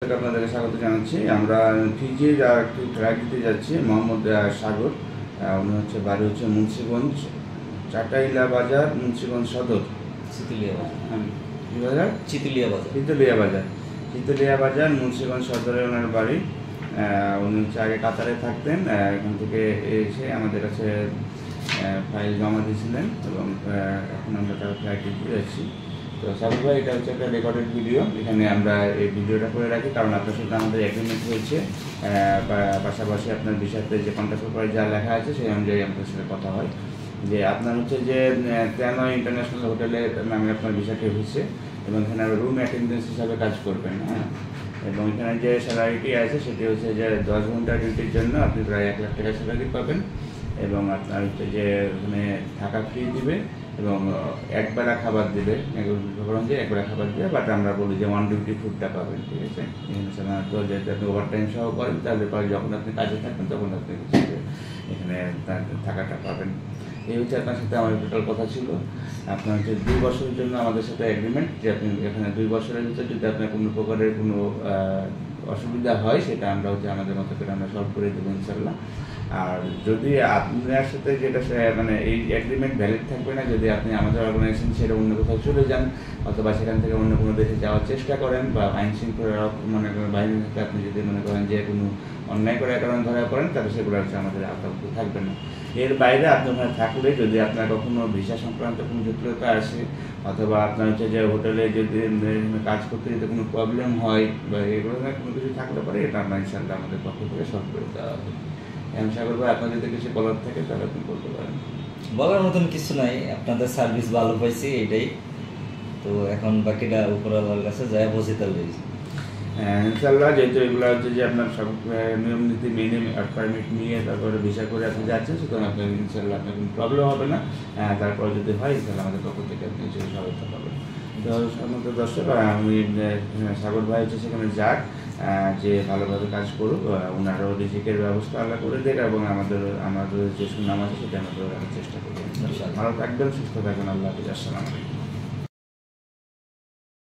আপনাদেরকে স্বাগত জানাচ্ছি। আমরা ফিজির একটি ফ্লাইট দিতে যাচ্ছি। মোহাম্মদ সাগর, উনি বাড়ি মুন্সিগঞ্জ, চাটাইলা বাজার, মুন্সিগঞ্জ সদর, চিতুলিয়া বাজার, কি বাজার? চিতুলিয়া বাজার, চিতুলিয়া বাজার, মুন্সিগঞ্জ সদরে ওনার বাড়ি। উনি আগে কাতারে থাকতেন। এখান থেকে এসে আমাদের কাছে ফাইল জমা দিয়েছিলেন এবং এখন আমরা তার ফ্লাইটে দিয়ে যাচ্ছি। তো সাগর ভাই, এটা একটা রেকর্ডেড ভিডিও। এখানে আমরা এই ভিডিওটা করে রাখি কারণ আপনার সাথে আমাদের এগ্রিমেন্ট হয়েছে। পাশাপাশি আপনার বিষয়তে যে কন্ট্রাক্ট পেপারে যা লেখা আছে সেই অনুযায়ী আমাদের সাথে কথা হয় যে আপনার যে তেনো ইন্টারন্যাশনাল হোটেলে নামে আপনার বিষয়টি হয়েছে এবং এখানে রুম অ্যাটেন্ডেন্স হিসাবে কাজ করবেন। হ্যাঁ, এবং এখানে যে স্যালারিটি আছে সেটি যে 10 ঘন্টা ডিউটির জন্য আপনি প্রায় 1 লাখ টাকা স্যালারি পাবেন এবং আপনার যে ওখানে থাকা ফ্রি দিবে এবং একবেলা খাবার দেবে। যে একবেলা খাবার দেবে, বাট আমরা বলি যে 1 ডিউটি ফুডটা পাবেন। ঠিক আছে, এখানে সাধারণত যদি আপনি ওভার টাইম সহ করেন তাহলে পরে যখন আপনি কাজে থাকবেন তখন আপনি এখানে থাকাটা পাবেন। এই আপনার সাথে আমার টোটাল কথা ছিল। আপনার 2 বছরের জন্য আমাদের সাথে এগ্রিমেন্ট যে আপনি এখানে 2 বছরের ভিতরে যদি আপনার কোনো প্রকারের কোনো অসুবিধা হয় সেটা আমরা আমাদের মতো করে আমরা সলভ করে দেবো ইনশাল্লাহ। আর যদি আপনার সাথে যেটা এই এগ্রিমেন্ট ভ্যালিড থাকবে না যদি আপনি আমাদের অর্গানাইজেশন ছেড়ে অন্য কোথাও চলে যান অথবা সেখান থেকে অন্য কোনো দেশে যাওয়ার চেষ্টা করেন বা আইন শৃঙ্খলা বাইরে থেকে আপনি যদি মনে করেন যে কোনো অন্যায় করার কারণে ধরা পড়েন তাহলে সেগুলো আমাদের আওতাভুক্ত থাকবে না। এর বাইরে আপনি ওখানে থাকলে যদি আপনার কখনো ভিসা সংক্রান্ত কোনো জটিলতা আসে অথবা আপনার যে হোটেলে যদি কাজ করতে যদি কোনো প্রবলেম হয় বা এগুলো কোনো কিছু থাকলে পরে এটা আমরা ইনশাল্লাহ আমাদের পক্ষ থেকে সলভ করে দেওয়া হবে। সাগর ভাই, আপনার যদি কিছু বলার থাকে তাহলে আপনি বলতে পারেন। বলার মতন কিছু নাই, আপনাদের সার্ভিস ভালো পাইছি এটাই। তো এখন বাকিটা উপরওয়ালার কাছে যায় বসে তাহলে ইনশাল্লাহ। যেহেতু এগুলো যে আপনার সব নিয়ম নীতি মেনে পারমিট নিয়ে তারপরে ভিসা করে আপনি যাচ্ছেন, সুতরাং আপনার ইনশাল্লাহ আপনার কোনো প্রবলেম হবে না। তারপর যদি হয় তাহলে আমাদের পক্ষ থেকে আপনি সহায়তা পাবেন। তো আমাদের দর্শক, আমি সাগর ভাই সেখানে যাক, যে ভালোভাবে কাজ করুক, ওনারও রিজিকের ব্যবস্থা আল্লাহ করে দেখ এবং আমাদের যে সুনাম আছে সেটা আমরা চেষ্টা করবো। ভালো থাকবেন, সুস্থ থাকবেন। আল্লাহ হাফিজ। আসসালামু আলাইকুম।